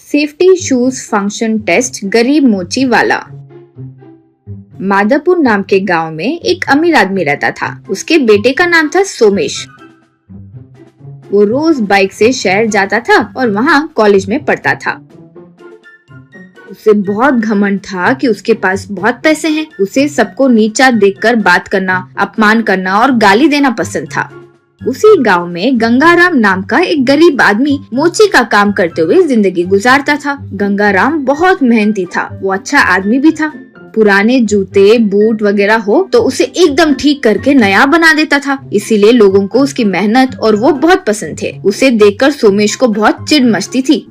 Safety shoes function test गरीब मोची वाला। माधवपुर नाम के गांव में एक अमीर आदमी रहता था। उसके बेटे का नाम था सोमेश। वो रोज बाइक से शहर जाता था और वहाँ कॉलेज में पढ़ता था। उसे बहुत घमंड था कि उसके पास बहुत पैसे हैं। उसे सबको नीचा देखकर बात करना, अपमान करना और गाली देना पसंद था। उसी गांव में गंगाराम नाम का एक गरीब आदमी मोची का काम करते हुए जिंदगी गुजारता था। गंगाराम बहुत मेहनती था। वो अच्छा आदमी भी था। पुराने जूते, बूट वगैरह हो तो उसे एकदम ठीक करके नया बना देता था। इसीलिए लोगों को उसकी मेहनत और वो बहुत पसंद थे। उसे देखकर सोमेश को बहुत चिढ़ मचती थी।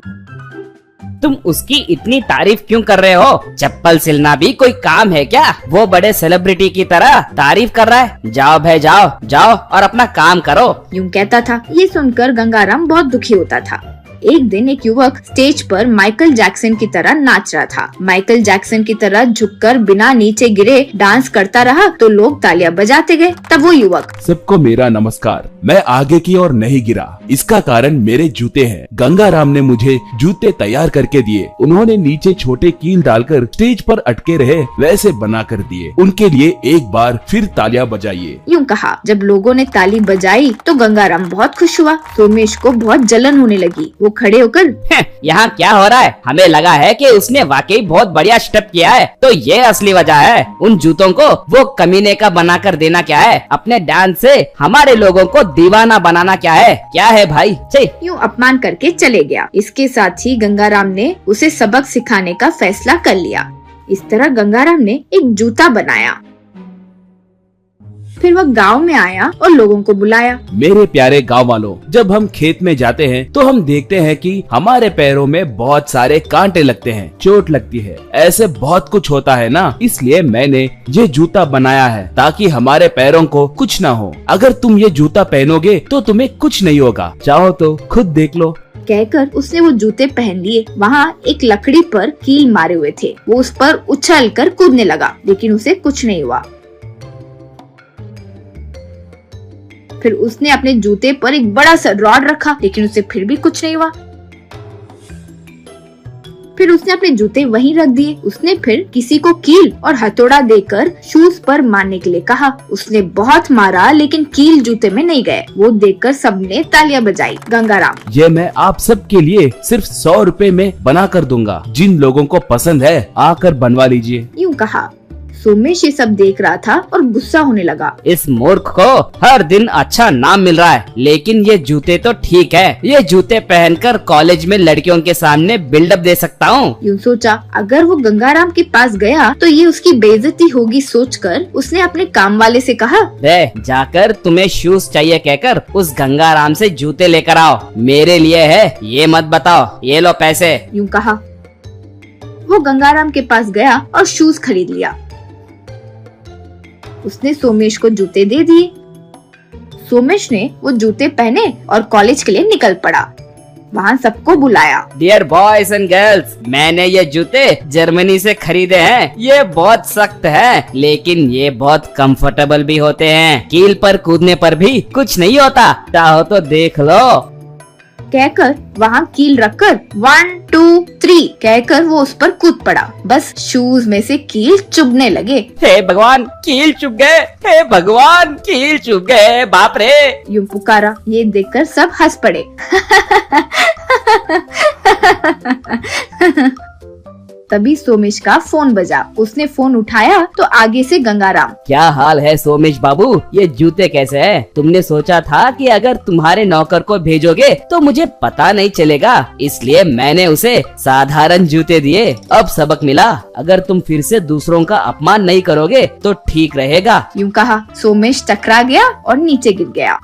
तुम उसकी इतनी तारीफ क्यों कर रहे हो? चप्पल सिलना भी कोई काम है क्या? वो बड़े सेलिब्रिटी की तरह तारीफ कर रहा है। जाओ भाई जाओ जाओ और अपना काम करो, यूं कहता था। ये सुनकर गंगाराम बहुत दुखी होता था। एक दिन एक युवक स्टेज पर माइकल जैक्सन की तरह नाच रहा था। माइकल जैक्सन की तरह झुककर बिना नीचे गिरे डांस करता रहा तो लोग तालियां बजाते गए। तब वो युवक, सबको मेरा नमस्कार। मैं आगे की ओर नहीं गिरा, इसका कारण मेरे जूते हैं। गंगाराम ने मुझे जूते तैयार करके दिए। उन्होंने नीचे छोटे कील डालकर स्टेज पर अटके रहे वैसे बना कर दिए। उनके लिए एक बार फिर तालियां बजाइए। यूं कहा। जब लोगों ने ताली बजाई तो गंगाराम बहुत खुश हुआ। सोमेश को बहुत जलन होने लगी। वो खड़े होकर, यहाँ क्या हो रहा है? हमें लगा है कि उसने वाकई बहुत बढ़िया स्टेप किया है, तो ये असली वजह है। उन जूतों को वो कमीने का बना कर देना क्या है? अपने डांस से हमारे लोगों को दीवाना बनाना क्या है? क्या है भाई? यूं अपमान करके चले गया। इसके साथ ही गंगाराम ने उसे सबक सिखाने का फैसला कर लिया। इस तरह गंगाराम ने एक जूता बनाया। फिर वह गांव में आया और लोगों को बुलाया। मेरे प्यारे गांव वालों, जब हम खेत में जाते हैं तो हम देखते हैं कि हमारे पैरों में बहुत सारे कांटे लगते हैं, चोट लगती है। ऐसे बहुत कुछ होता है ना, इसलिए मैंने ये जूता बनाया है ताकि हमारे पैरों को कुछ ना हो। अगर तुम ये जूता पहनोगे तो तुम्हें कुछ नहीं होगा। चाहो तो खुद देख लो। कहकर उसने वो जूते पहन लिए। वहाँ एक लकड़ी पर कील मारे हुए थे। वो उस पर उछल कर कूदने लगा, लेकिन उसे कुछ नहीं हुआ। फिर उसने अपने जूते पर एक बड़ा सा रॉड रखा, लेकिन उसे फिर भी कुछ नहीं हुआ। फिर उसने अपने जूते वहीं रख दिए। उसने फिर किसी को कील और हथौड़ा देकर शूज पर मारने के लिए कहा। उसने बहुत मारा, लेकिन कील जूते में नहीं गए। वो देखकर सबने तालियां बजाई। गंगाराम, ये मैं आप सब के लिए सिर्फ 100 रुपए में बना कर दूंगा। जिन लोगों को पसंद है आकर बनवा लीजिए। यूं कहा। सोमेश ये सब देख रहा था और गुस्सा होने लगा। इस मूर्ख को हर दिन अच्छा नाम मिल रहा है, लेकिन ये जूते तो ठीक है। ये जूते पहनकर कॉलेज में लड़कियों के सामने बिल्डअप दे सकता हूँ। यूं सोचा। अगर वो गंगाराम के पास गया तो ये उसकी बेइज्जती होगी सोचकर उसने अपने काम वाले से कहा, जाकर तुम्हें शूज चाहिए कहकर उस गंगाराम से जूते लेकर आओ। मेरे लिए है, ये मत बताओ। ये लो पैसे। यूं कहा। वो गंगाराम के पास गया और शूज खरीद लिया। उसने सोमेश को जूते दे दिए। सोमेश ने वो जूते पहने और कॉलेज के लिए निकल पड़ा। वहाँ सबको बुलाया। डियर बॉयज एंड गर्ल्स, मैंने ये जूते जर्मनी से खरीदे हैं। ये बहुत सख्त हैं, लेकिन ये बहुत कंफर्टेबल भी होते हैं। कील पर कूदने पर भी कुछ नहीं होता। चाहो तो देख लो। कहकर वहाँ कील रखकर 1 2 3 कहकर वो उस पर कूद पड़ा। बस शूज में से कील चुभने लगे। हे भगवान, कील चुभ गए। हे भगवान, कील चुभ गए। बाप रे, यूं पुकारा। ये देखकर सब हंस पड़े। तभी सोमेश का फोन बजा। उसने फोन उठाया तो आगे से गंगाराम, क्या हाल है सोमेश बाबू? ये जूते कैसे हैं? तुमने सोचा था कि अगर तुम्हारे नौकर को भेजोगे तो मुझे पता नहीं चलेगा, इसलिए मैंने उसे साधारण जूते दिए। अब सबक मिला। अगर तुम फिर से दूसरों का अपमान नहीं करोगे तो ठीक रहेगा। यूं कहा। सोमेश टकरा गया और नीचे गिर गया।